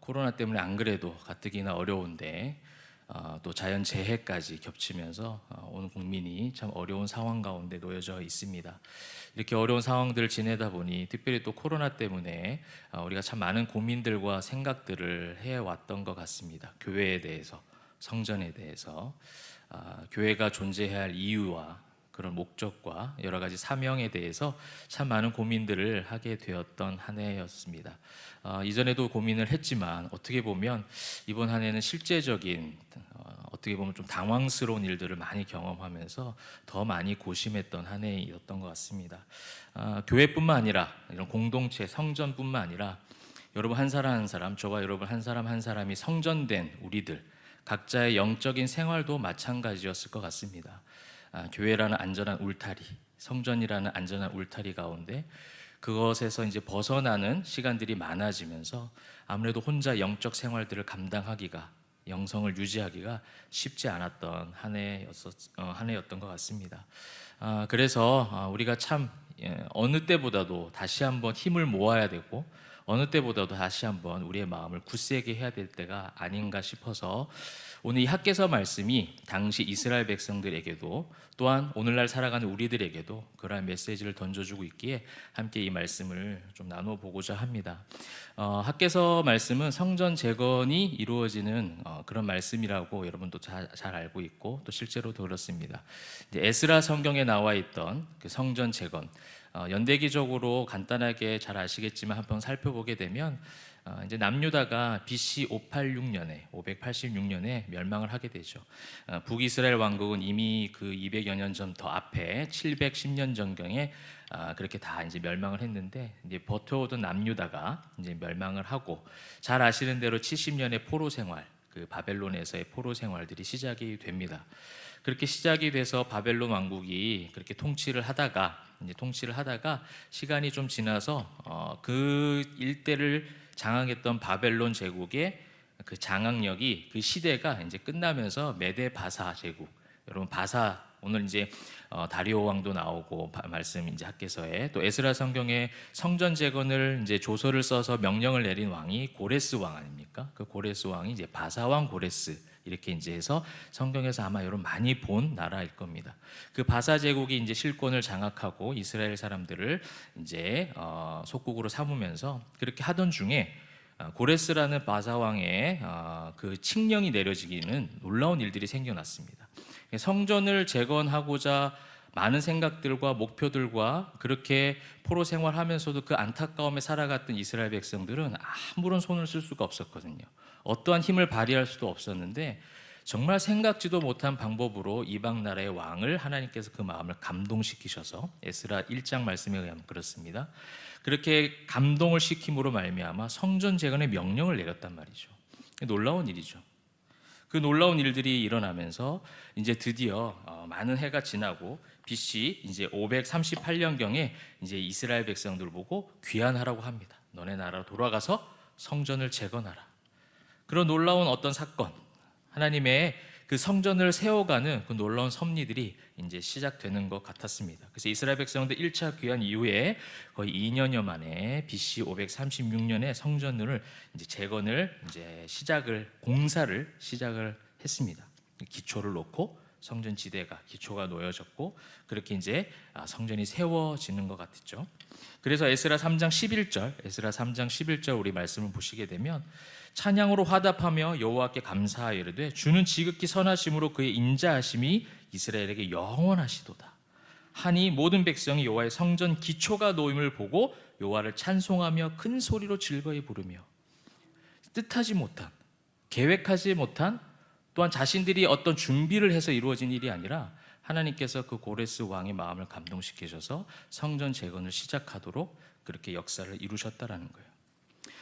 코로나 때문에 안 그래도 가뜩이나 어려운데 또 자연재해까지 겹치면서 온 국민이 참 어려운 상황 가운데 놓여져 있습니다. 이렇게 어려운 상황들을 지내다 보니 특별히 또 코로나 때문에 우리가 참 많은 고민들과 생각들을 해왔던 것 같습니다. 교회에 대해서, 성전에 대해서, 교회가 존재해야 할 이유와 그런 목적과 여러 가지 사명에 대해서 참 많은 고민들을 하게 되었던 한 해였습니다. 이전에도 고민을 했지만 어떻게 보면 이번 한 해는 실제적인 어떻게 보면 좀 당황스러운 일들을 많이 경험하면서 더 많이 고심했던 한 해였던 것 같습니다. 교회뿐만 아니라 이런 공동체, 성전뿐만 아니라 여러분 한 사람 한 사람, 저와 여러분 한 사람 한 사람이 성전된 우리들 각자의 영적인 생활도 마찬가지였을 것 같습니다. 교회라는 안전한 울타리, 성전이라는 안전한 울타리 가운데 그것에서 이제 벗어나는 시간들이 많아지면서 아무래도 혼자 영적 생활들을 감당하기가, 영성을 유지하기가 쉽지 않았던 한 해였던 것 같습니다. 그래서 우리가 참 어느 때보다도 다시 한번 힘을 모아야 되고 어느 때보다도 다시 한번 우리의 마음을 굳세게 해야 될 때가 아닌가 싶어서 오늘 이 학개서 말씀이 당시 이스라엘 백성들에게도 또한 오늘날 살아가는 우리들에게도 그러한 메시지를 던져주고 있기에 함께 이 말씀을 좀 나눠보고자 합니다. 학개서 말씀은 성전 재건이 이루어지는 그런 말씀이라고 여러분도 잘 알고 있고 또 실제로도 그렇습니다. 이제 에스라 성경에 나와 있던 그 성전 재건, 연대기적으로 간단하게 잘 아시겠지만 한번 살펴보게 되면 이제 남유다가 BC 586년에 멸망을 하게 되죠. 북이스라엘 왕국은 이미 그 200여 년 전 더 앞에 710년 전경에 그렇게 다 이제 멸망을 했는데 이제 버텨오던 남유다가 이제 멸망을 하고 잘 아시는 대로 70년의 포로 생활, 그 바벨론에서의 포로 생활들이 시작이 됩니다. 그렇게 시작이 돼서 바벨론 왕국이 그렇게 통치를 하다가 시간이 좀 지나서 그 일대를 장악했던 바벨론 제국의 그 장악력이 그 시대가 이제 끝나면서 메데 바사 제국, 여러분 바사 오늘 이제 다리오 왕도 나오고 말씀 이제 학개서에 또 에스라 성경에 성전 재건을 이제 조서를 써서 명령을 내린 왕이 고레스 왕 아닙니까? 그 고레스 왕이 이제 바사 왕 고레스 이렇게 이제 해서 성경에서 아마 여러분 많이 본 나라일 겁니다. 그 바사 제국이 이제 실권을 장악하고 이스라엘 사람들을 이제 속국으로 삼으면서 그렇게 하던 중에 고레스라는 바사 왕의 그 칙령이 내려지기는 놀라운 일들이 생겨났습니다. 성전을 재건하고자 많은 생각들과 목표들과 그렇게 포로 생활하면서도 그 안타까움에 살아갔던 이스라엘 백성들은 아무런 손을 쓸 수가 없었거든요. 어떠한 힘을 발휘할 수도 없었는데 정말 생각지도 못한 방법으로 이방 나라의 왕을 하나님께서 그 마음을 감동시키셔서 에스라 1장 말씀에 의하면 그렇습니다. 그렇게 감동을 시킴으로 말미암아 성전 재건의 명령을 내렸단 말이죠. 놀라운 일이죠. 그 놀라운 일들이 일어나면서 이제 드디어 많은 해가 지나고 BC 이제 538년경에 이제 이스라엘 백성들 보고 귀환하라고 합니다. 너네 나라로 돌아가서 성전을 재건하라. 그런 놀라운 어떤 사건, 하나님의 그 성전을 세워가는 그 놀라운 섭리들이 이제 시작되는 것 같았습니다. 그래서 이스라엘 백성들 1차 귀환 이후에 거의 2년여 만에 BC 536년에 성전을 이제 재건을 이제 공사를 시작을 했습니다. 기초를 놓고 성전 지대가 기초가 놓여졌고 그렇게 이제 성전이 세워지는 것 같았죠. 그래서 에스라 3장 11절 우리 말씀을 보시게 되면 찬양으로 화답하며 여호와께 감사하여 이르되 주는 지극히 선하심으로 그의 인자하심이 이스라엘에게 영원하시도다. 하니 모든 백성이 여호와의 성전 기초가 놓임을 보고 여호와를 찬송하며 큰 소리로 즐거이 부르며 뜻하지 못한 계획하지 못한 또한 자신들이 어떤 준비를 해서 이루어진 일이 아니라 하나님께서 그 고레스 왕의 마음을 감동시키셔서 성전 재건을 시작하도록 그렇게 역사를 이루셨다라는 거예요.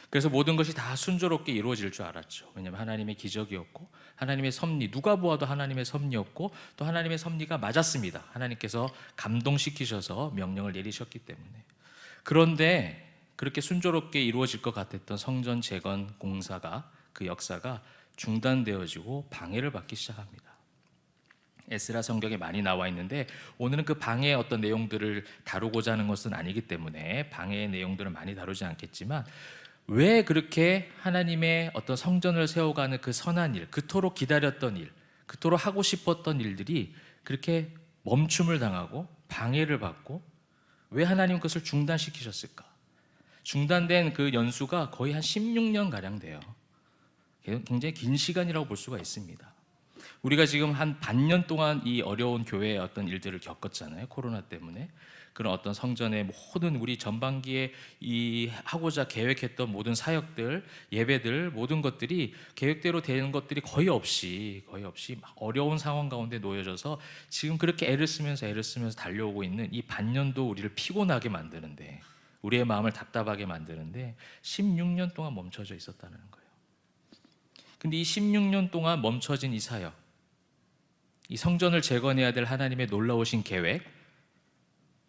그래서 모든 것이 다 순조롭게 이루어질 줄 알았죠. 왜냐하면 하나님의 기적이었고 하나님의 섭리, 누가 보아도 하나님의 섭리였고 또 하나님의 섭리가 맞았습니다. 하나님께서 감동시키셔서 명령을 내리셨기 때문에. 그런데 그렇게 순조롭게 이루어질 것 같았던 성전 재건 공사가 그 역사가 중단되어지고 방해를 받기 시작합니다. 에스라 성경에 많이 나와 있는데 오늘은 그 방해의 어떤 내용들을 다루고자 하는 것은 아니기 때문에 방해의 내용들을 많이 다루지 않겠지만 왜 그렇게 하나님의 어떤 성전을 세워가는 그 선한 일, 그토록 기다렸던 일, 그토록 하고 싶었던 일들이 그렇게 멈춤을 당하고 방해를 받고 왜 하나님 그것을 중단시키셨을까? 중단된 그 연수가 거의 한 16년가량 돼요. 굉장히 긴 시간이라고 볼 수가 있습니다. 우리가 지금 한 반년 동안 이 어려운 교회의 어떤 일들을 겪었잖아요. 코로나 때문에. 그런 어떤 성전의 모든 우리 전반기에 이 하고자 계획했던 모든 사역들, 예배들, 모든 것들이 계획대로 되는 것들이 거의 없이 어려운 상황 가운데 놓여져서 지금 그렇게 애를 쓰면서 달려오고 있는 이 반년도 우리를 피곤하게 만드는데, 우리의 마음을 답답하게 만드는데 16년 동안 멈춰져 있었다는 거예요. 근데 이 16년 동안 멈춰진 이 사역, 이 성전을 재건해야 될 하나님의 놀라우신 계획,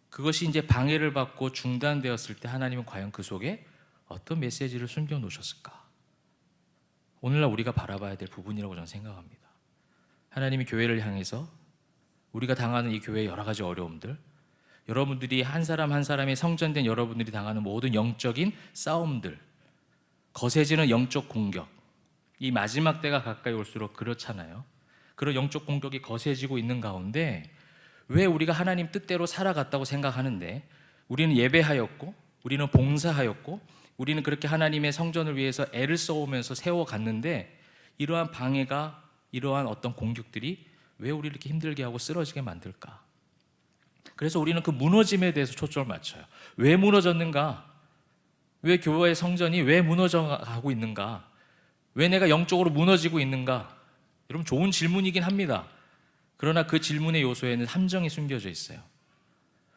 그것이 이제 방해를 받고 중단되었을 때 하나님은 과연 그 속에 어떤 메시지를 숨겨 놓으셨을까? 오늘날 우리가 바라봐야 될 부분이라고 저는 생각합니다. 하나님이 교회를 향해서 우리가 당하는 이 교회의 여러 가지 어려움들, 여러분들이 한 사람 한 사람이 성전된 여러분들이 당하는 모든 영적인 싸움들, 거세지는 영적 공격, 이 마지막 때가 가까이 올수록 그렇잖아요. 그런 영적 공격이 거세지고 있는 가운데 왜 우리가 하나님 뜻대로 살아갔다고 생각하는데, 우리는 예배하였고 우리는 봉사하였고 우리는 그렇게 하나님의 성전을 위해서 애를 써오면서 세워갔는데, 이러한 방해가, 이러한 어떤 공격들이 왜 우리를 이렇게 힘들게 하고 쓰러지게 만들까? 그래서 우리는 그 무너짐에 대해서 초점을 맞춰요. 왜 무너졌는가? 왜 교회의 성전이 왜 무너져 가고 있는가? 왜 내가 영적으로 무너지고 있는가? 여러분, 좋은 질문이긴 합니다. 그러나 그 질문의 요소에는 함정이 숨겨져 있어요.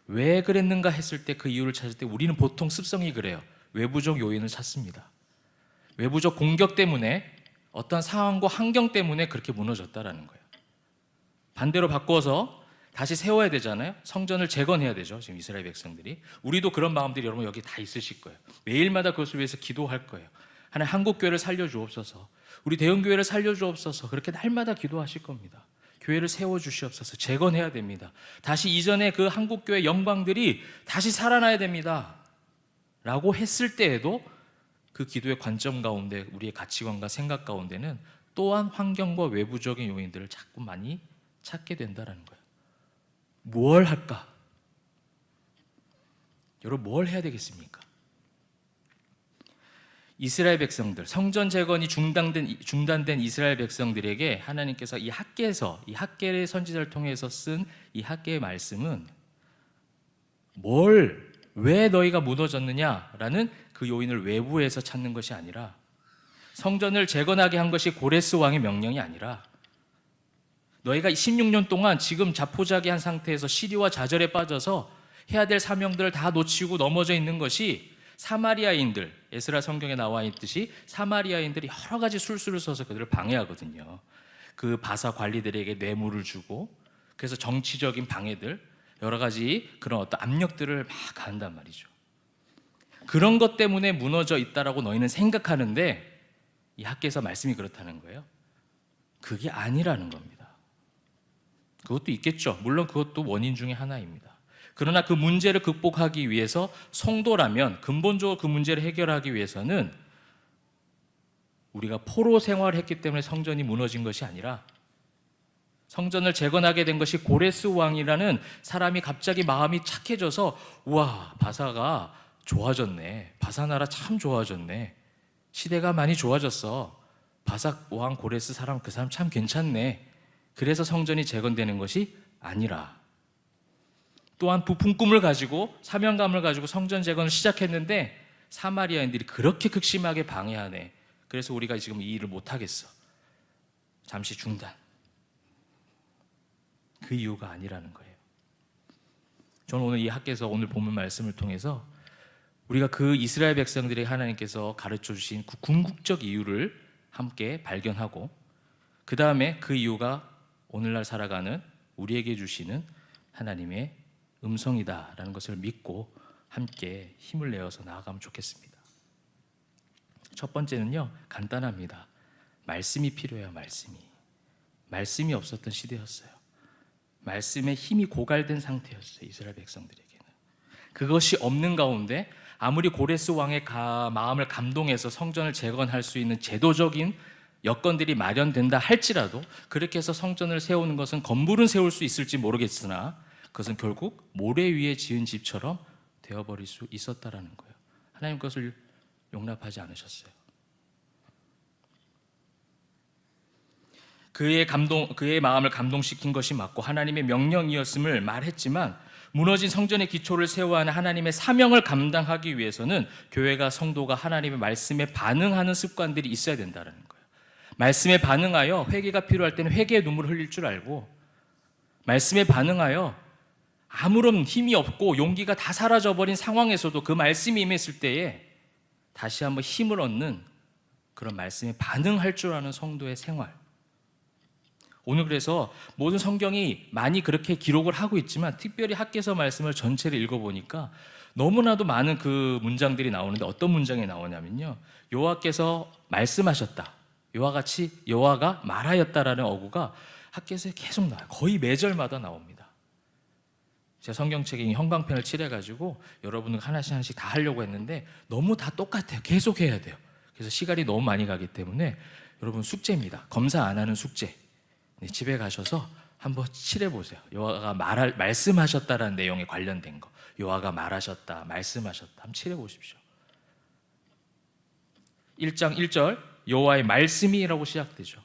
왜 그랬는가 했을 때, 그 이유를 찾을 때 우리는 보통 습성이 그래요. 외부적 요인을 찾습니다. 외부적 공격 때문에, 어떤 상황과 환경 때문에 그렇게 무너졌다라는 거예요. 반대로 바꿔서 다시 세워야 되잖아요. 성전을 재건해야 되죠. 지금 이스라엘 백성들이. 우리도 그런 마음들이 여러분 여기 다 있으실 거예요. 매일마다 그것을 위해서 기도할 거예요. 하나님, 한국교회를 살려주옵소서, 우리 대형교회를 살려주옵소서, 그렇게 날마다 기도하실 겁니다. 교회를 세워주시옵소서, 재건해야 됩니다. 다시 이전에 그 한국교회 영광들이 다시 살아나야 됩니다 라고 했을 때에도 그 기도의 관점 가운데, 우리의 가치관과 생각 가운데는 또한 환경과 외부적인 요인들을 자꾸 많이 찾게 된다는 거예요. 뭘 할까? 여러분, 뭘 해야 되겠습니까? 이스라엘 백성들, 성전 재건이 중단된 이스라엘 백성들에게 하나님께서 이 학개의 선지자를 통해서 쓴 이 학개의 말씀은 왜 너희가 무너졌느냐라는 그 요인을 외부에서 찾는 것이 아니라, 성전을 재건하게 한 것이 고레스 왕의 명령이 아니라, 너희가 16년 동안 지금 자포자기한 상태에서 시리와 좌절에 빠져서 해야 될 사명들을 다 놓치고 넘어져 있는 것이 사마리아인들, 에스라 성경에 나와 있듯이 사마리아인들이 여러 가지 술수를 써서 그들을 방해하거든요. 그 바사 관리들에게 뇌물을 주고, 그래서 정치적인 방해들, 여러 가지 그런 어떤 압력들을 막 가한단 말이죠. 그런 것 때문에 무너져 있다라고 너희는 생각하는데, 이 학개에서 말씀이 그렇다는 거예요. 그게 아니라는 겁니다. 그것도 있겠죠. 물론 그것도 원인 중에 하나입니다. 그러나 그 문제를 극복하기 위해서, 성도라면 근본적으로 그 문제를 해결하기 위해서는 우리가 포로 생활을 했기 때문에 성전이 무너진 것이 아니라, 성전을 재건하게 된 것이 고레스 왕이라는 사람이 갑자기 마음이 착해져서, 우와, 바사가 좋아졌네, 바사 나라 참 좋아졌네, 시대가 많이 좋아졌어, 바사 왕 고레스 사람, 그 사람 참 괜찮네, 그래서 성전이 재건되는 것이 아니라, 또한 부푼 꿈을 가지고 사명감을 가지고 성전 재건을 시작했는데 사마리아인들이 그렇게 극심하게 방해하네, 그래서 우리가 지금 이 일을 못하겠어, 잠시 중단. 그 이유가 아니라는 거예요. 저는 오늘 이 학개에서 오늘 본문 말씀을 통해서 우리가 그 이스라엘 백성들에게 하나님께서 가르쳐 주신 그 궁극적 이유를 함께 발견하고, 그 다음에 그 이유가 오늘날 살아가는 우리에게 주시는 하나님의 음성이다라는 것을 믿고 함께 힘을 내어서 나아가면 좋겠습니다. 첫 번째는요, 간단합니다. 말씀이 필요해요. 말씀이 없었던 시대였어요. 말씀에 힘이 고갈된 상태였어요. 이스라엘 백성들에게는. 그것이 없는 가운데 아무리 고레스 왕의 마음을 감동해서 성전을 재건할 수 있는 제도적인 여건들이 마련된다 할지라도 그렇게 해서 성전을 세우는 것은 건물은 세울 수 있을지 모르겠으나 그것은 결국 모래 위에 지은 집처럼 되어버릴 수 있었다라는 거예요. 하나님 그것을 용납하지 않으셨어요. 그의 마음을 감동시킨 것이 맞고 하나님의 명령이었음을 말했지만 무너진 성전의 기초를 세워야 하는 하나님의 사명을 감당하기 위해서는 교회가 성도가 하나님의 말씀에 반응하는 습관들이 있어야 된다는 거예요. 말씀에 반응하여 회개가 필요할 때는 회개의 눈물을 흘릴 줄 알고, 말씀에 반응하여 아무런 힘이 없고 용기가 다 사라져버린 상황에서도 그 말씀이 임했을 때에 다시 한번 힘을 얻는 그런 말씀에 반응할 줄 아는 성도의 생활. 오늘 그래서 모든 성경이 많이 그렇게 기록을 하고 있지만 특별히 학개서 말씀을 전체를 읽어보니까 너무나도 많은 그 문장들이 나오는데 어떤 문장이 나오냐면요, 여호와께서 말씀하셨다, 여호와 같이 여호와가 말하였다라는 어구가 학개서에 계속 나와요. 거의 매절마다 나옵니다. 제가 성경책에 형광펜을 칠해가지고 여러분은 하나씩 하나씩 다 하려고 했는데 너무 다 똑같아요. 계속 해야 돼요. 그래서 시간이 너무 많이 가기 때문에 여러분 숙제입니다. 검사 안 하는 숙제. 집에 가셔서 한번 칠해보세요. 여호와가 말씀하셨다라는 내용에 관련된 거, 여호와가 말하셨다, 말씀하셨다, 한번 칠해보십시오. 1장 1절 여호와의 말씀이라고 시작되죠.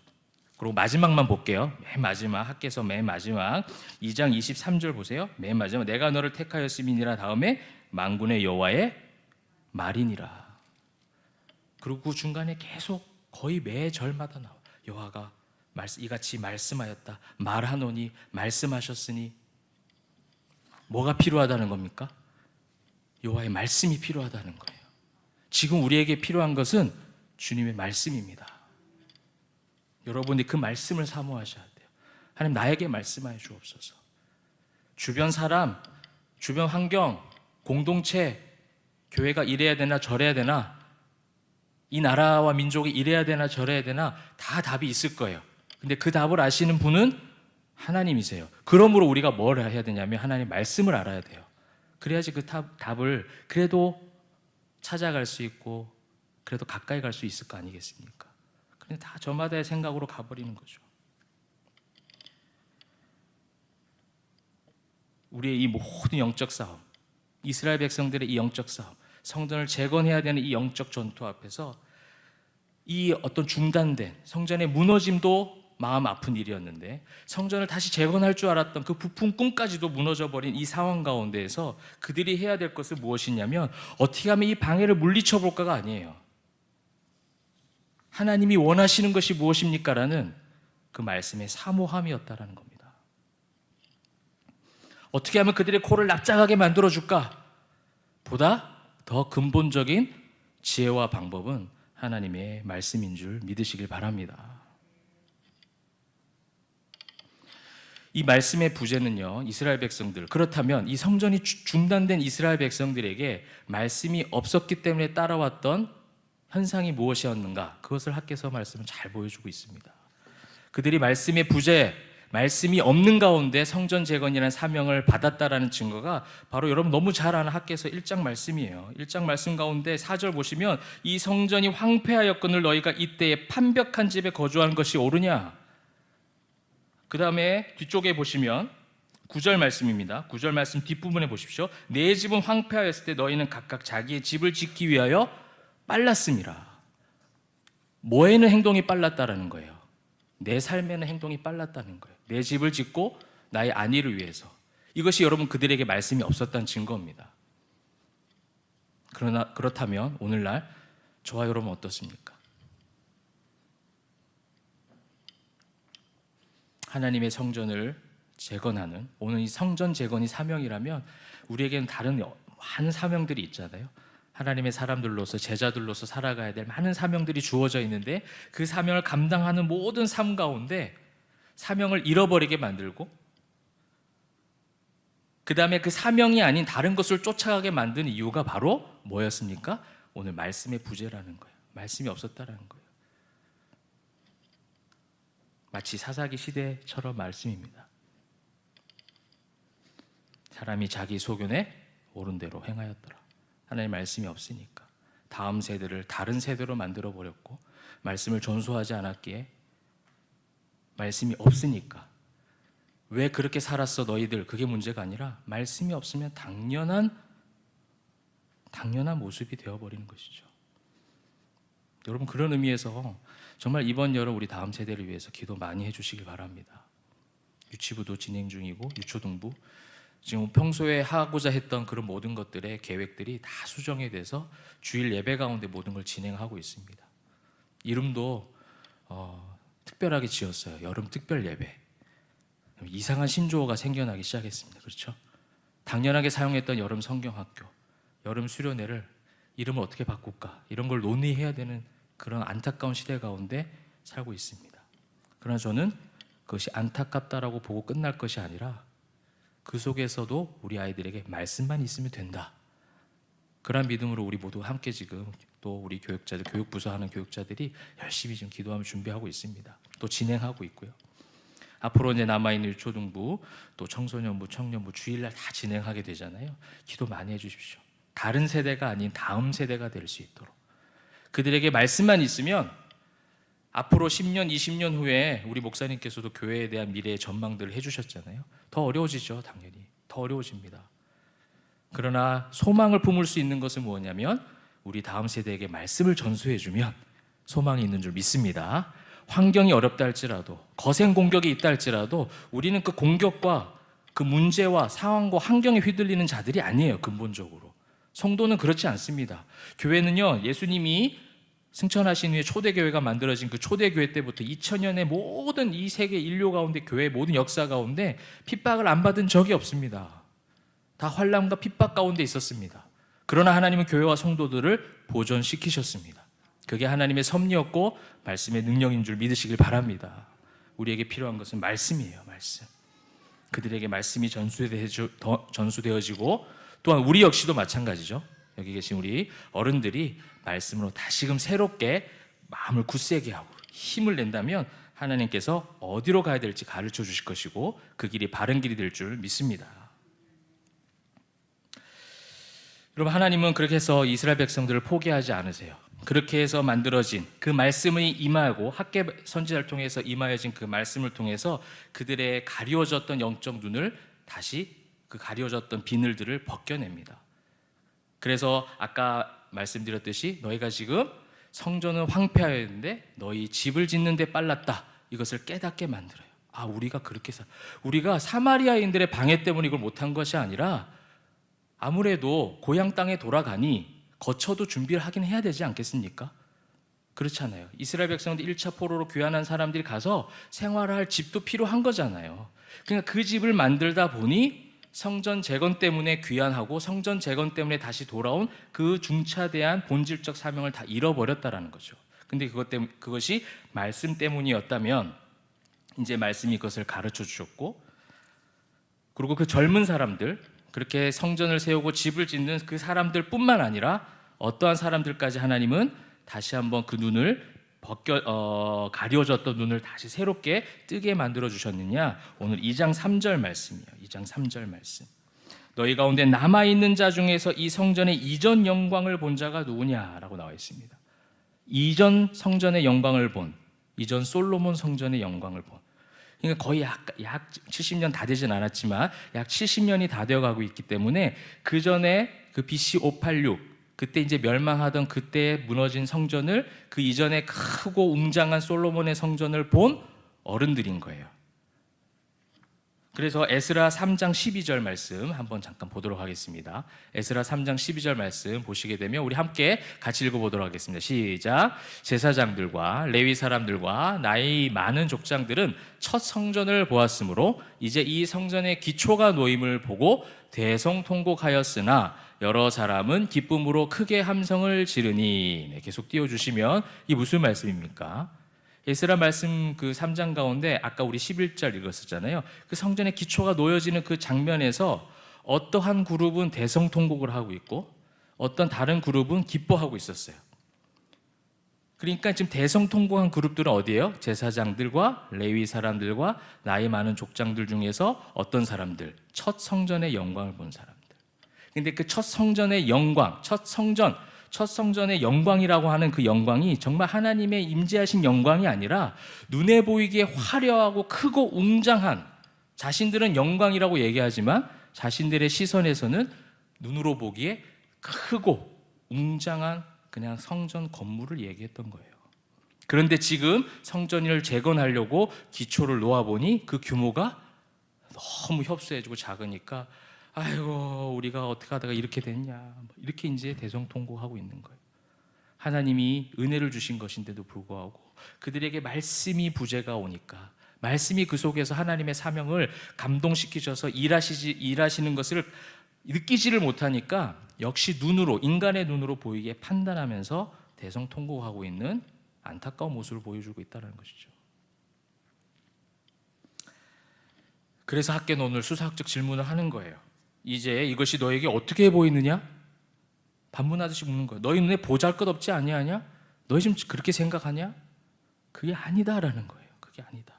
그리고 마지막만 볼게요. 맨 마지막, 학개서 맨 마지막 2장 23절 보세요. 맨 마지막, 내가 너를 택하였음이니라 다음에 만군의 여호와의 말이니라. 그리고 그 중간에 계속 거의 매 절마다 나와. 여호와가 이같이 말씀하였다, 말하노니, 말씀하셨으니. 뭐가 필요하다는 겁니까? 여호와의 말씀이 필요하다는 거예요. 지금 우리에게 필요한 것은 주님의 말씀입니다. 여러분이 그 말씀을 사모하셔야 돼요. 하나님, 나에게 말씀하여 주옵소서. 주변 사람, 주변 환경, 공동체, 교회가 이래야 되나 저래야 되나, 이 나라와 민족이 이래야 되나 저래야 되나, 다 답이 있을 거예요. 근데 그 답을 아시는 분은 하나님이세요. 그러므로 우리가 뭘 해야 되냐면 하나님 말씀을 알아야 돼요. 그래야지 그 답을 그래도 찾아갈 수 있고 그래도 가까이 갈 수 있을 거 아니겠습니까? 근데 다 저마다의 생각으로 가버리는 거죠. 우리의 이 모든 영적 싸움, 이스라엘 백성들의 이 영적 싸움, 성전을 재건해야 되는 이 영적 전투 앞에서 이 어떤 중단된 성전의 무너짐도 마음 아픈 일이었는데 성전을 다시 재건할 줄 알았던 그 부푼 꿈까지도 무너져버린 이 상황 가운데에서 그들이 해야 될 것은 무엇이냐면 어떻게 하면 이 방해를 물리쳐 볼까가 아니에요. 하나님이 원하시는 것이 무엇입니까? 라는 그 말씀의 사모함이었다라는 겁니다. 어떻게 하면 그들의 코를 납작하게 만들어줄까? 보다 더 근본적인 지혜와 방법은 하나님의 말씀인 줄 믿으시길 바랍니다. 이 말씀의 부재는요, 이스라엘 백성들, 그렇다면 이 성전이 중단된 이스라엘 백성들에게 말씀이 없었기 때문에 따라왔던 현상이 무엇이었는가? 그것을 학개서 말씀은 잘 보여주고 있습니다. 그들이 말씀의 부재, 말씀이 없는 가운데 성전 재건이라는 사명을 받았다라는 증거가 바로 여러분 너무 잘 아는 학개서 1장 말씀이에요. 1장 말씀 가운데 4절 보시면 이 성전이 황폐하였거늘 너희가 이때에 판벽한 집에 거주하는 것이 옳으냐? 그 다음에 뒤쪽에 보시면 9절 말씀입니다. 9절 말씀 뒷부분에 보십시오. 내 집은 황폐하였을 때 너희는 각각 자기의 집을 짓기 위하여 빨랐음이라. 뭐에는 행동이 빨랐다라는 거예요. 내 삶에는 행동이 빨랐다는 거예요. 내 집을 짓고 나의 안위를 위해서. 이것이 여러분 그들에게 말씀이 없었다는 증거입니다. 그렇다면 오늘날 저와 여러분 어떻습니까? 하나님의 성전을 재건하는, 오늘 이 성전 재건이 사명이라면 우리에게는 다른 많은 사명들이 있잖아요. 하나님의 사람들로서, 제자들로서 살아가야 될 많은 사명들이 주어져 있는데 그 사명을 감당하는 모든 삶 가운데 사명을 잃어버리게 만들고 그 다음에 그 사명이 아닌 다른 것을 쫓아가게 만든 이유가 바로 뭐였습니까? 오늘 말씀의 부재라는 거예요. 말씀이 없었다라는 거예요. 마치 사사기 시대처럼 말씀입니다. 사람이 자기 소견에 옳은 대로 행하였더라. 하나님 말씀이 없으니까 다음 세대를 다른 세대로 만들어 버렸고, 말씀을 전수하지 않았기에 말씀이 없으니까 왜 그렇게 살았어 너희들, 그게 문제가 아니라 말씀이 없으면 당연한 모습이 되어버리는 것이죠. 여러분, 그런 의미에서 정말 이번 여름 우리 다음 세대를 위해서 기도 많이 해주시길 바랍니다. 유치부도 진행 중이고 유초등부, 지금 평소에 하고자 했던 그런 모든 것들의 계획들이 다 수정이 돼서 주일 예배 가운데 모든 걸 진행하고 있습니다. 이름도 특별하게 지었어요. 여름 특별 예배. 이상한 신조어가 생겨나기 시작했습니다. 그렇죠? 당연하게 사용했던 여름 성경학교, 여름 수련회를 이름을 어떻게 바꿀까, 이런 걸 논의해야 되는 그런 안타까운 시대 가운데 살고 있습니다. 그러나 저는 그것이 안타깝다라고 보고 끝날 것이 아니라 그 속에서도 우리 아이들에게 말씀만 있으면 된다, 그런 믿음으로 우리 모두 함께 지금 또 우리 교육자들, 교육부서 하는 교육자들이 열심히 지금 기도하며 준비하고 있습니다. 또 진행하고 있고요. 앞으로 이제 남아있는 유초등부, 또 청소년부, 청년부 주일날 다 진행하게 되잖아요. 기도 많이 해주십시오. 다른 세대가 아닌 다음 세대가 될 수 있도록. 그들에게 말씀만 있으면 앞으로 10년, 20년 후에 우리 목사님께서도 교회에 대한 미래의 전망들을 해주셨잖아요. 더 어려워지죠. 당연히 더 어려워집니다. 그러나 소망을 품을 수 있는 것은 뭐냐면 우리 다음 세대에게 말씀을 전수해주면 소망이 있는 줄 믿습니다. 환경이 어렵다 할지라도, 거센 공격이 있다 할지라도 우리는 그 공격과 그 문제와 상황과 환경에 휘둘리는 자들이 아니에요. 근본적으로 성도는 그렇지 않습니다. 교회는요, 예수님이 승천하신 후에 초대교회가 만들어진 그 초대교회 때부터 2000년의 모든 이 세계 인류 가운데, 교회의 모든 역사 가운데 핍박을 안 받은 적이 없습니다. 다 환난과 핍박 가운데 있었습니다. 그러나 하나님은 교회와 성도들을 보존시키셨습니다. 그게 하나님의 섭리였고 말씀의 능력인 줄 믿으시길 바랍니다. 우리에게 필요한 것은 말씀이에요. 말씀. 그들에게 말씀이 전수되어지고, 또한 우리 역시도 마찬가지죠. 여기 계신 우리 어른들이 말씀으로 다시금 새롭게 마음을 굳세게 하고 힘을 낸다면 하나님께서 어디로 가야 될지 가르쳐 주실 것이고 그 길이 바른 길이 될 줄 믿습니다. 여러분, 하나님은 그렇게 해서 이스라엘 백성들을 포기하지 않으세요. 그렇게 해서 만들어진 그 말씀이 임하고 학개 선지자를 통해서 임하여진 그 말씀을 통해서 그들의 가리워졌던 영적 눈을 다시, 그 가리워졌던 비늘들을 벗겨냅니다. 그래서 아까 말씀드렸듯이 너희가 지금 성전은 황폐하였는데 너희 집을 짓는 데 빨랐다, 이것을 깨닫게 만들어요. 우리가 사마리아인들의 방해 때문에 이걸 못한 것이 아니라 아무래도 고향 땅에 돌아가니 거처도 준비를 하긴 해야 되지 않겠습니까? 그렇잖아요. 이스라엘 백성들 1차 포로로 귀환한 사람들이 가서 생활할 집도 필요한 거잖아요. 그러니까 그 집을 만들다 보니 성전 재건 때문에 귀환하고 성전 재건 때문에 다시 돌아온 그 중차대한 본질적 사명을 다 잃어버렸다라는 거죠. 근데 그것이 말씀 때문이었다면 이제 말씀이 그것을 가르쳐 주셨고, 그리고 그 젊은 사람들, 그렇게 성전을 세우고 집을 짓는 그 사람들 뿐만 아니라 어떠한 사람들까지 하나님은 다시 한번 그 눈을 가려졌던 눈을 다시 새롭게 뜨게 만들어 주셨느냐. 오늘 2장 3절 말씀이에요. 2장 3절 말씀. 너희 가운데 남아있는 자 중에서 이 성전의 이전 영광을 본 자가 누구냐라고 나와 있습니다. 이전 성전의 영광을 본, 이전 솔로몬 성전의 영광을 본, 그러니까 거의 약 70년 다 되진 않았지만 약 70년이 다 되어가고 있기 때문에 그 전에 그 BC 586, 그때 이제 멸망하던 그때 무너진 성전을, 그 이전에 크고 웅장한 솔로몬의 성전을 본 어른들인 거예요. 그래서 에스라 3장 12절 말씀 한번 잠깐 보도록 하겠습니다. 에스라 3장 12절 말씀 보시게 되면 우리 함께 같이 읽어보도록 하겠습니다. 시작. 제사장들과 레위 사람들과 나이 많은 족장들은 첫 성전을 보았으므로 이제 이 성전의 기초가 놓임을 보고 대성통곡하였으나 여러 사람은 기쁨으로 크게 함성을 지르니. 네, 계속 띄워주시면 이 무슨 말씀입니까? 에스라 말씀 그 3장 가운데 아까 우리 11절 읽었었잖아요. 그 성전의 기초가 놓여지는 그 장면에서 어떠한 그룹은 대성통곡을 하고 있고 어떤 다른 그룹은 기뻐하고 있었어요. 그러니까 지금 대성통곡한 그룹들은 어디예요? 제사장들과 레위 사람들과 나이 많은 족장들 중에서 어떤 사람들? 첫 성전의 영광을 본 사람들. 근데 그 첫 성전의 영광, 첫 성전의 영광이라고 하는 그 영광이 정말 하나님의 임재하신 영광이 아니라 눈에 보이기에 화려하고 크고 웅장한, 자신들은 영광이라고 얘기하지만 자신들의 시선에서는 눈으로 보기에 크고 웅장한 그냥 성전 건물을 얘기했던 거예요. 그런데 지금 성전을 재건하려고 기초를 놓아보니 그 규모가 너무 협소해지고 작으니까 아이고 우리가 어떻게 하다가 이렇게 됐냐, 이렇게 이제 대성통곡하고 있는 거예요. 하나님이 은혜를 주신 것인데도 불구하고 그들에게 말씀이 부재가 오니까, 말씀이 그 속에서 하나님의 사명을 감동시키셔서 일하시는 것을 느끼지를 못하니까 역시 눈으로, 인간의 눈으로 보이게 판단하면서 대성통곡하고 있는 안타까운 모습을 보여주고 있다는 것이죠. 그래서 학계는 오늘 수사학적 질문을 하는 거예요. 이제 이것이 너에게 어떻게 보이느냐? 반문하듯이 묻는 거예요. 너희 눈에 보잘것없지 아니하냐? 너희 지금 그렇게 생각하냐? 그게 아니다라는 거예요. 그게 아니다.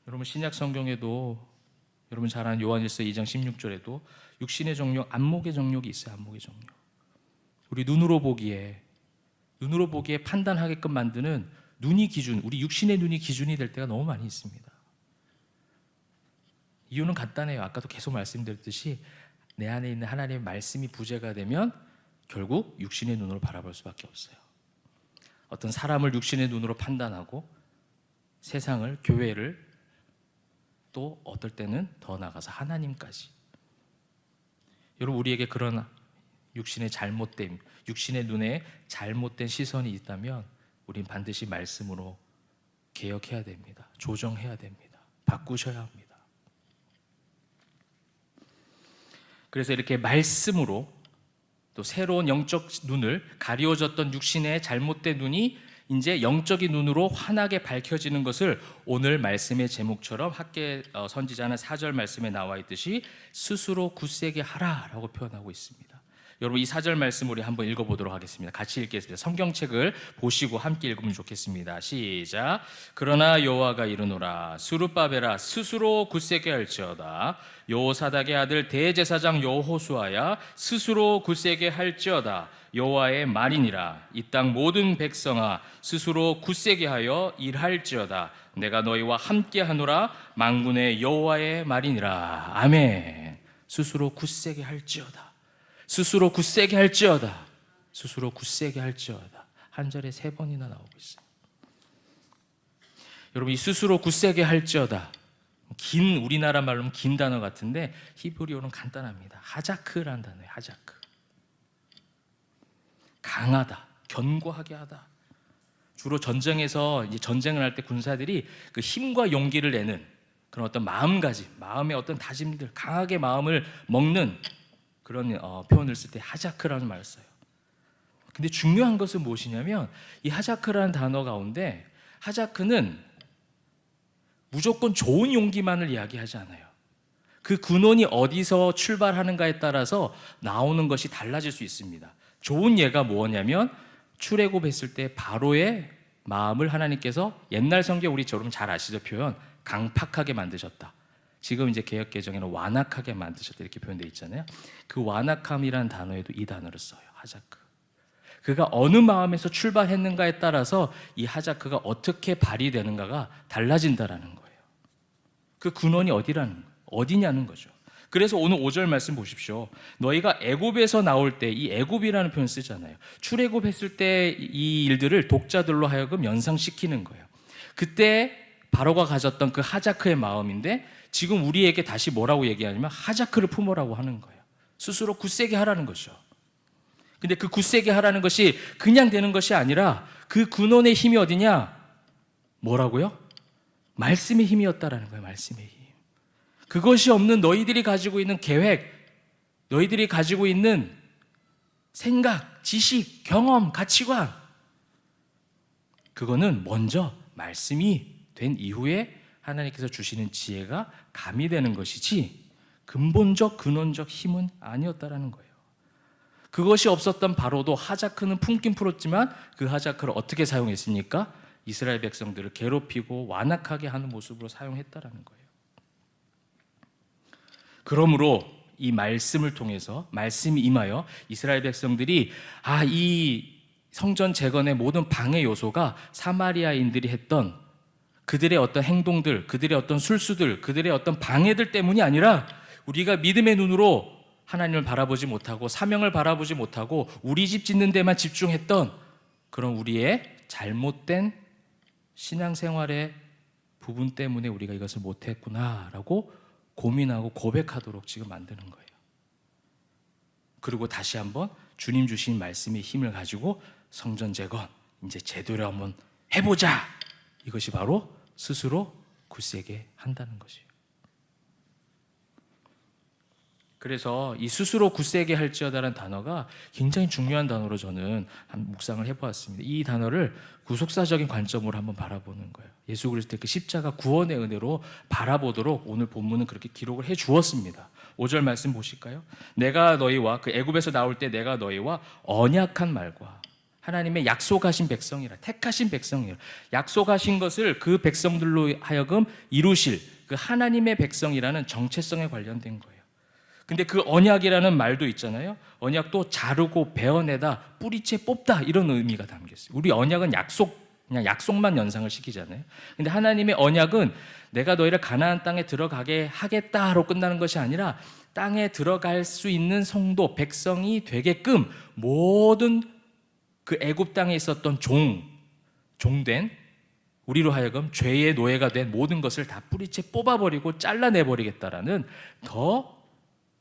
여러분 신약 성경에도 여러분 잘 아는 요한일서 2장 16절에도 육신의 정욕, 안목의 정욕이 있어요. 안목의 정욕. 우리 눈으로 보기에 판단하게끔 만드는 눈이 기준, 우리 육신의 눈이 기준이 될 때가 너무 많이 있습니다. 이유는 간단해요. 아까도 계속 말씀드렸듯이 내 안에 있는 하나님의 말씀이 부재가 되면 결국 육신의 눈으로 바라볼 수밖에 없어요. 어떤 사람을 육신의 눈으로 판단하고 세상을, 교회를, 또 어떨 때는 더 나아가서 하나님까지. 여러분 우리에게 그런 육신의 잘못됨, 육신의 눈에 잘못된 시선이 있다면 우린 반드시 말씀으로 개혁해야 됩니다. 조정해야 됩니다. 바꾸셔야 합니다. 그래서 이렇게 말씀으로 또 새로운 영적 눈을, 가리워졌던 육신의 잘못된 눈이 이제 영적인 눈으로 환하게 밝혀지는 것을 오늘 말씀의 제목처럼 학계 선지자는 4절 말씀에 나와 있듯이 스스로 굳세게 하라라고 표현하고 있습니다. 여러분 이 4절 말씀 우리 한번 읽어보도록 하겠습니다. 같이 읽겠습니다. 성경책을 보시고 함께 읽으면 좋겠습니다. 시작. 그러나 여호와가 이르노라 스룹바벨아 스스로 굳세게 할지어다. 여호사닥의 아들 대제사장 여호수아야 스스로 굳세게 할지어다. 여호와의 말이니라. 이 땅 모든 백성아 스스로 굳세게 하여 일할지어다. 내가 너희와 함께 하노라. 만군의 여호와의 말이니라. 아멘. 스스로 굳세게 할지어다. 스스로 굳세게 할지어다. 스스로 굳세게 할지어다. 한 절에 3번이나 나오고 있어요. 여러분 이 스스로 굳세게 할지어다, 긴 우리나라 말로는 긴 단어 같은데 히브리어는 간단합니다. 하자크라는 단어예요. 하자크. 강하다, 견고하게 하다. 주로 전쟁에서 이제 전쟁을 할 때 군사들이 그 힘과 용기를 내는 그런 어떤 마음가짐, 마음의 어떤 다짐들, 강하게 마음을 먹는 그런 표현을 쓸 때 하자크라는 말을 써요. 근데 중요한 것은 무엇이냐면 이 하자크라는 단어 가운데 하자크는 무조건 좋은 용기만을 이야기하지 않아요. 그 근원이 어디서 출발하는가에 따라서 나오는 것이 달라질 수 있습니다. 좋은 예가 뭐냐면 출애굽했을 때 바로의 마음을 하나님께서 옛날 성경 우리 여러분 잘 아시죠? 표현 강팍하게 만드셨다. 지금 이제 개역개정에는 완악하게 만드셨다 이렇게 표현되어 있잖아요. 그 완악함이라는 단어에도 이 단어를 써요. 하자크. 그가 어느 마음에서 출발했는가에 따라서 이 하자크가 어떻게 발휘되는가가 달라진다라는 거예요. 그 근원이 어디냐는 거죠. 그래서 오늘 5절 말씀 보십시오. 너희가 애굽에서 나올 때, 이 애굽이라는 표현 쓰잖아요. 출애굽했을 때 이 일들을 독자들로 하여금 연상시키는 거예요. 그때 바로가 가졌던 그 하자크의 마음인데 지금 우리에게 다시 뭐라고 얘기하냐면 하자크를 품으라고 하는 거예요. 스스로 굳세게 하라는 거죠. 근데 그 굳세게 하라는 것이 그냥 되는 것이 아니라 그 근원의 힘이 어디냐? 뭐라고요? 말씀의 힘이었다라는 거예요. 말씀의 힘. 그것이 없는 너희들이 가지고 있는 계획, 너희들이 가지고 있는 생각, 지식, 경험, 가치관, 그거는 먼저 말씀이 된 이후에 하나님께서 주시는 지혜가 가미되는 것이지 근본적, 근원적 힘은 아니었다라는 거예요. 그것이 없었던 바로도 하자크는 품긴 풀었지만 그 하자크를 어떻게 사용했습니까? 이스라엘 백성들을 괴롭히고 완악하게 하는 모습으로 사용했다라는 거예요. 그러므로 이 말씀을 통해서 말씀이 임하여 이스라엘 백성들이 이 성전 재건의 모든 방해 요소가 사마리아인들이 했던 그들의 어떤 행동들, 그들의 어떤 술수들, 그들의 어떤 방해들 때문이 아니라 우리가 믿음의 눈으로 하나님을 바라보지 못하고 사명을 바라보지 못하고 우리 집 짓는 데만 집중했던 그런 우리의 잘못된 신앙생활의 부분 때문에 우리가 이것을 못했구나라고 고민하고 고백하도록 지금 만드는 거예요. 그리고 다시 한번 주님 주신 말씀의 힘을 가지고 성전 재건 이제 제대로 한번 해보자. 이것이 바로 스스로 굳세게 한다는 것이에요. 그래서 이 스스로 굳세게 할지어다라는 단어가 굉장히 중요한 단어로 저는 묵상을 해보았습니다. 이 단어를 구속사적인 관점으로 한번 바라보는 거예요. 예수 그리스도의 그 십자가 구원의 은혜로 바라보도록 오늘 본문은 그렇게 기록을 해 주었습니다. 5절 말씀 보실까요? 내가 너희와 그 애굽에서 나올 때 내가 너희와 언약한 말과 하나님의 약속하신 백성이라, 택하신 백성이라, 약속하신 것을 그 백성들로 하여금 이루실 그 하나님의 백성이라는 정체성에 관련된 거예요. 근데 그 언약이라는 말도 있잖아요. 언약도 자르고 베어내다, 뿌리채 뽑다 이런 의미가 담겨 있어요. 우리 언약은 그냥 약속만 연상을 시키잖아요. 근데 하나님의 언약은 내가 너희를 가나안 땅에 들어가게 하겠다로 끝나는 것이 아니라 땅에 들어갈 수 있는 성도, 백성이 되게끔 모든 그 애굽 땅에 있었던 종된 우리로 하여금 죄의 노예가 된 모든 것을 다 뿌리채 뽑아버리고 잘라내버리겠다라는 더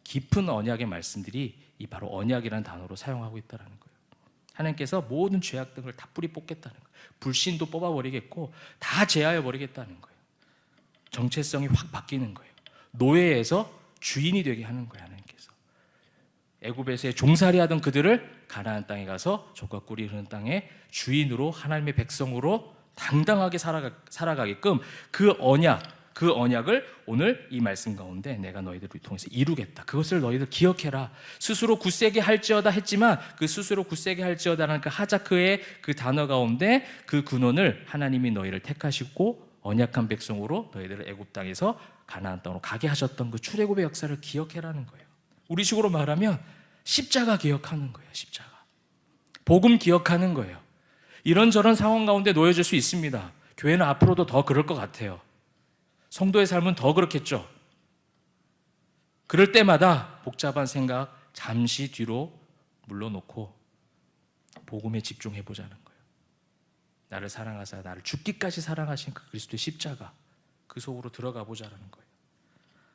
깊은 언약의 말씀들이 이 바로 언약이라는 단어로 사용하고 있다는 거예요. 하나님께서 모든 죄악 등을 다 뿌리 뽑겠다는 거예요. 불신도 뽑아버리겠고 다 제하여 버리겠다는 거예요. 정체성이 확 바뀌는 거예요. 노예에서 주인이 되게 하는 거예요. 하나님께서 애굽에서의 종살이하던 그들을 가나안 땅에 가서 젖과 꿀이 흐르는 땅에 주인으로 하나님의 백성으로 당당하게 살아가게끔 그 언약을 오늘 이 말씀 가운데 내가 너희들을 통해서 이루겠다. 그것을 너희들 기억해라. 스스로 굳세게 할지어다 했지만 그 스스로 굳세게 할지어다라는 그 하자크의 그 단어 가운데 그 근원을 하나님이 너희를 택하시고 언약한 백성으로 너희들을 애굽 땅에서 가나안 땅으로 가게 하셨던 그 출애굽의 역사를 기억해라는 거예요. 우리 식으로 말하면 십자가 기억하는 거예요. 십자가. 복음 기억하는 거예요. 이런저런 상황 가운데 놓여질 수 있습니다. 교회는 앞으로도 더 그럴 것 같아요. 성도의 삶은 더 그렇겠죠. 그럴 때마다 복잡한 생각 잠시 뒤로 물러놓고 복음에 집중해보자는 거예요. 나를 사랑하사 나를 죽기까지 사랑하신 그 그리스도의 십자가, 그 속으로 들어가 보자는 거예요.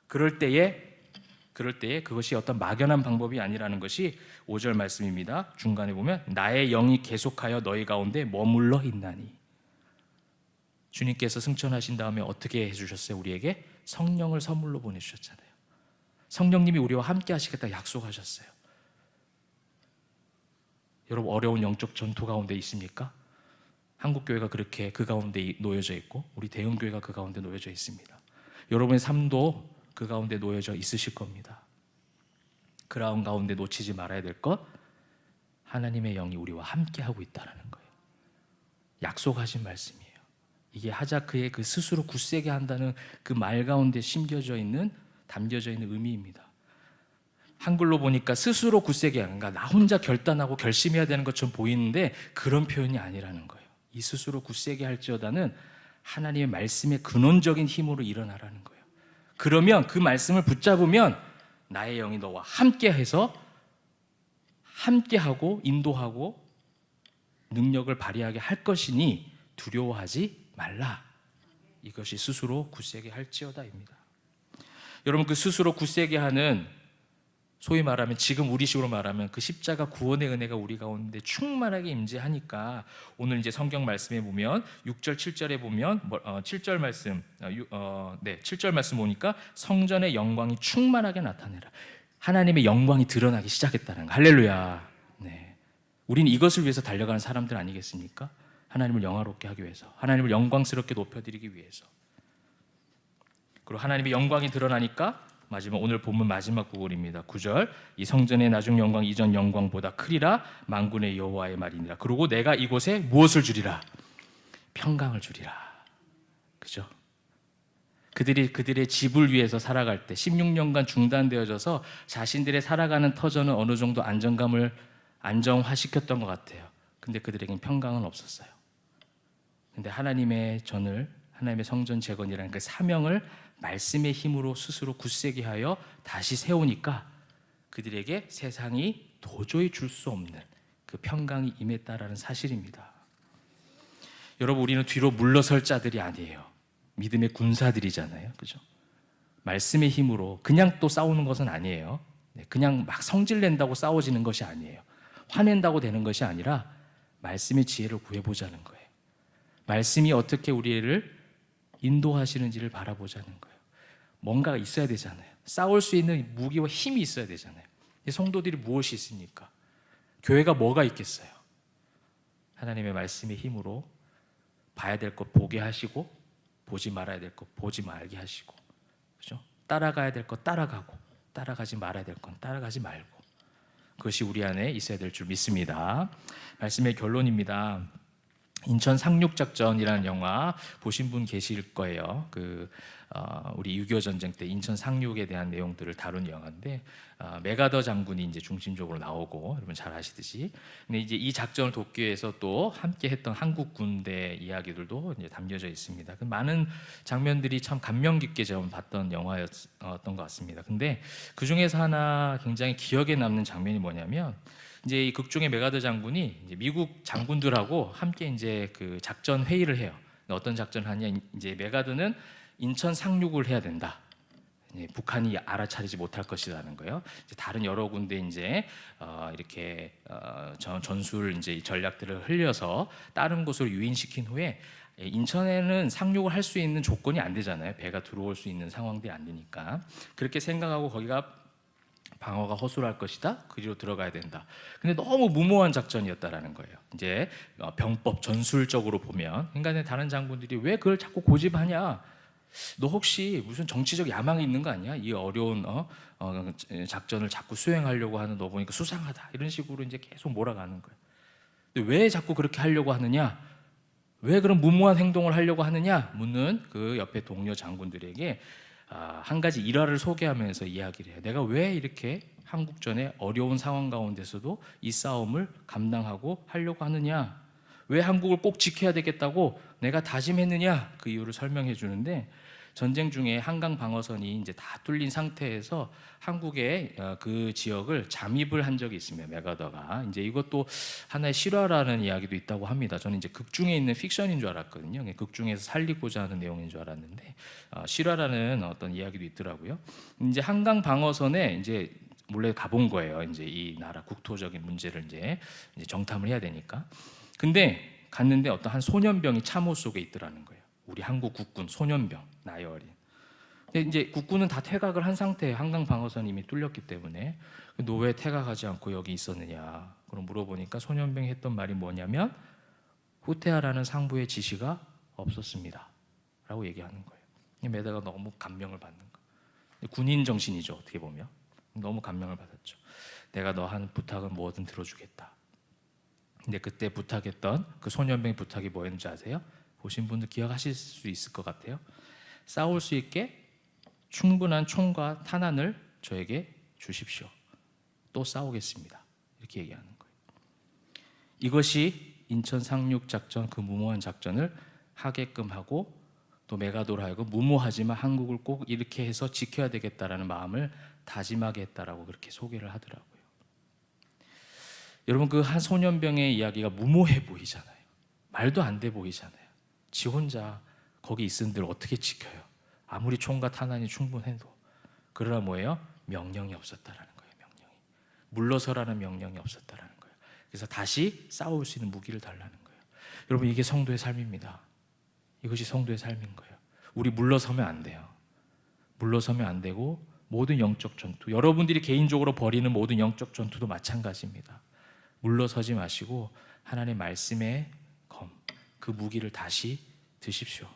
그럴 때에 그것이 어떤 막연한 방법이 아니라는 것이 5절 말씀입니다. 중간에 보면 나의 영이 계속하여 너희 가운데 머물러 있나니. 주님께서 승천하신 다음에 어떻게 해주셨어요? 우리에게 성령을 선물로 보내주셨잖아요. 성령님이 우리와 함께 하시겠다 약속하셨어요. 여러분 어려운 영적 전투 가운데 있습니까? 한국교회가 그렇게 그 가운데 놓여져 있고 우리 대형교회가 그 가운데 놓여져 있습니다. 여러분의 삶도 그 가운데 놓여져 있으실 겁니다. 그라운 가운데 놓치지 말아야 될 것, 하나님의 영이 우리와 함께 하고 있다는 거예요. 약속하신 말씀이에요. 이게 하자크의 그 스스로 굳세게 한다는 그 말 가운데 담겨져 있는 의미입니다. 한글로 보니까 스스로 굳세게 하는, 그러니까 나 혼자 결단하고 결심해야 되는 것처럼 보이는데 그런 표현이 아니라는 거예요. 이 스스로 굳세게 할지어다는 하나님의 말씀의 근원적인 힘으로 일어나라는 거예요. 그러면 그 말씀을 붙잡으면 나의 영이 너와 함께해서 함께하고 인도하고 능력을 발휘하게 할 것이니 두려워하지 말라. 이것이 스스로 굳세게 할지어다입니다. 여러분 그 스스로 굳세게 하는, 소위 말하면 지금 우리식으로 말하면 그 십자가 구원의 은혜가 우리 가운데 충만하게 임재하니까 오늘 이제 성경 말씀에 보면 6절 7절에 보면 7절 말씀 7절 말씀 보니까 성전의 영광이 충만하게 나타내라. 하나님의 영광이 드러나기 시작했다는 거. 할렐루야. 네. 우리는 이것을 위해서 달려가는 사람들 아니겠습니까? 하나님을 영화롭게 하기 위해서, 하나님을 영광스럽게 높여드리기 위해서. 그리고 하나님의 영광이 드러나니까 오늘 본문 마지막 구절입니다. 9절 이 성전의 나중 영광 이전 영광보다 크리라 만군의 여호와의 말이니라. 그리고 내가 이곳에 무엇을 주리라? 평강을 주리라. 그죠? 그들의 집을 위해서 살아갈 때 16년간 중단되어져서 자신들의 살아가는 터전은 어느 정도 안정화시켰던 것 같아요. 근데 그들에겐 평강은 없었어요. 근데 하나님의 성전 재건이라는 그 사명을 말씀의 힘으로 스스로 굳세게 하여 다시 세우니까 그들에게 세상이 도저히 줄 수 없는 그 평강이 임했다라는 사실입니다. 여러분, 우리는 뒤로 물러설 자들이 아니에요. 믿음의 군사들이잖아요. 그죠? 말씀의 힘으로 그냥 또 싸우는 것은 아니에요. 그냥 막 성질낸다고 싸워지는 것이 아니에요. 화낸다고 되는 것이 아니라 말씀의 지혜를 구해보자는 거예요. 말씀이 어떻게 우리를 인도하시는지를 바라보자는 거예요. 뭔가가 있어야 되잖아요. 싸울 수 있는 무기와 힘이 있어야 되잖아요. 성도들이 무엇이 있습니까? 교회가 뭐가 있겠어요? 하나님의 말씀의 힘으로 봐야 될 것 보게 하시고, 보지 말아야 될 것 보지 말게 하시고, 그렇죠? 따라가야 될 것 따라가고, 따라가지 말아야 될 건 따라가지 말고, 그것이 우리 안에 있어야 될 줄 믿습니다. 말씀의 결론입니다. 인천 상륙작전이라는 영화 보신 분 계실 거예요. 우리 6.25 전쟁 때 인천 상륙에 대한 내용들을 다룬 영화인데, 메가더 장군이 이제 중심적으로 나오고, 여러분 잘 아시듯이. 근데 이제 이 작전을 돕기 위해서 또 함께 했던 한국 군대 이야기들도 이제 담겨져 있습니다. 많은 장면들이 참 감명 깊게 제가 봤던 영화였던 것 같습니다. 근데 그 중에서 하나 굉장히 기억에 남는 장면이 뭐냐면, 이제 이 극중의 메가더 장군이 이제 미국 장군들하고 함께 이제 그 작전 회의를 해요. 어떤 작전을 하냐? 이제 메가더는 인천 상륙을 해야 된다. 북한이 알아차리지 못할 것이라는 거예요. 이제 다른 여러 군데 이제 이렇게 전술 이제 전략들을 흘려서 다른 곳으로 유인시킨 후에, 인천에는 상륙을 할 수 있는 조건이 안 되잖아요. 배가 들어올 수 있는 상황들이 안 되니까. 그렇게 생각하고 거기가 방어가 허술할 것이다. 그리로 들어가야 된다. 근데 너무 무모한 작전이었다라는 거예요. 이제 병법 전술적으로 보면, 그러니까 다른 장군들이 왜 그걸 자꾸 고집하냐? 너 혹시 무슨 정치적 야망이 있는 거 아니야? 이 어려운 작전을 자꾸 수행하려고 하는 너 보니까 수상하다. 이런 식으로 이제 계속 몰아가는 거예요. 근데 왜 자꾸 그렇게 하려고 하느냐? 왜 그런 무모한 행동을 하려고 하느냐? 묻는 그 옆에 동료 장군들에게 한 가지 일화를 소개하면서 이야기를 해요. 내가 왜 이렇게 한국전의 어려운 상황 가운데서도 이 싸움을 감당하고 하려고 하느냐? 왜 한국을 꼭 지켜야 되겠다고 내가 다짐했느냐? 그 이유를 설명해 주는데, 전쟁 중에 한강 방어선이 이제 다 뚫린 상태에서 한국의 그 지역을 잠입을 한 적이 있습니다. 메가더가. 이제 이것도 하나의 실화라는 이야기도 있다고 합니다. 저는 이제 극 중에 있는 픽션인 줄 알았거든요. 극 중에서 살리고자 하는 내용인 줄 알았는데, 실화라는 어떤 이야기도 있더라고요. 이제 한강 방어선에 이제 몰래 가본 거예요. 이제 이 나라 국토적인 문제를 이제 정탐을 해야 되니까. 근데 갔는데 어떤 한 소년병이 참호 속에 있더라는 거예요. 우리 한국 국군 소년병, 나이 어린. 근데 이제 국군은 다 퇴각을 한 상태에 한강 방어선이 이미 뚫렸기 때문에, 너 왜 퇴각하지 않고 여기 있었느냐? 그럼 물어보니까 소년병이 했던 말이 뭐냐면, 후퇴하라는 상부의 지시가 없었습니다. 라고 얘기하는 거예요. 메다가 너무 감명을 받는 거예요. 군인 정신이죠, 어떻게 보면. 너무 감명을 받았죠. 내가 너 한 부탁은 뭐든 들어주겠다. 근데 그때 부탁했던 그 소년병의 부탁이 뭐였는지 아세요? 보신 분들 기억하실 수 있을 것 같아요. 싸울 수 있게 충분한 총과 탄환을 저에게 주십시오. 또 싸우겠습니다. 이렇게 얘기하는 거예요. 이것이 인천 상륙 작전, 그 무모한 작전을 하게끔 하고, 또 메가더로 하여금 무모하지만 한국을 꼭 이렇게 해서 지켜야 되겠다라는 마음을 다짐하게 했다라고 그렇게 소개를 하더라고요. 여러분, 그 한 소년병의 이야기가 무모해 보이잖아요. 말도 안 돼 보이잖아요. 지 혼자 거기 있은들 어떻게 지켜요? 아무리 총과 탄환이 충분해도. 그러나 뭐예요? 명령이 없었다라는 거예요. 명령이. 물러서라는 명령이 없었다라는 거예요. 그래서 다시 싸울 수 있는 무기를 달라는 거예요. 여러분, 이게 성도의 삶입니다. 이것이 성도의 삶인 거예요. 우리 물러서면 안 돼요. 물러서면 안 되고, 모든 영적 전투, 여러분들이 개인적으로 벌이는 모든 영적 전투도 마찬가지입니다. 물러서지 마시고 하나님의 말씀의 검, 그 무기를 다시 드십시오.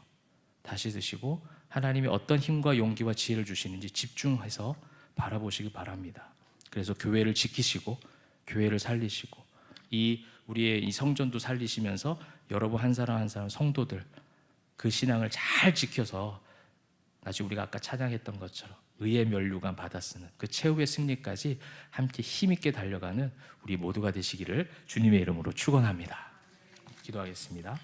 다시 드시고 하나님이 어떤 힘과 용기와 지혜를 주시는지 집중해서 바라보시기 바랍니다. 그래서 교회를 지키시고 교회를 살리시고 우리의 이 성전도 살리시면서 여러분 한 사람 한 사람 성도들 그 신앙을 잘 지켜서 나중에 우리가 아까 찬양했던 것처럼 의의 면류관 받아 쓰는 그 최후의 승리까지 함께 힘있게 달려가는 우리 모두가 되시기를 주님의 이름으로 축원합니다. 기도하겠습니다.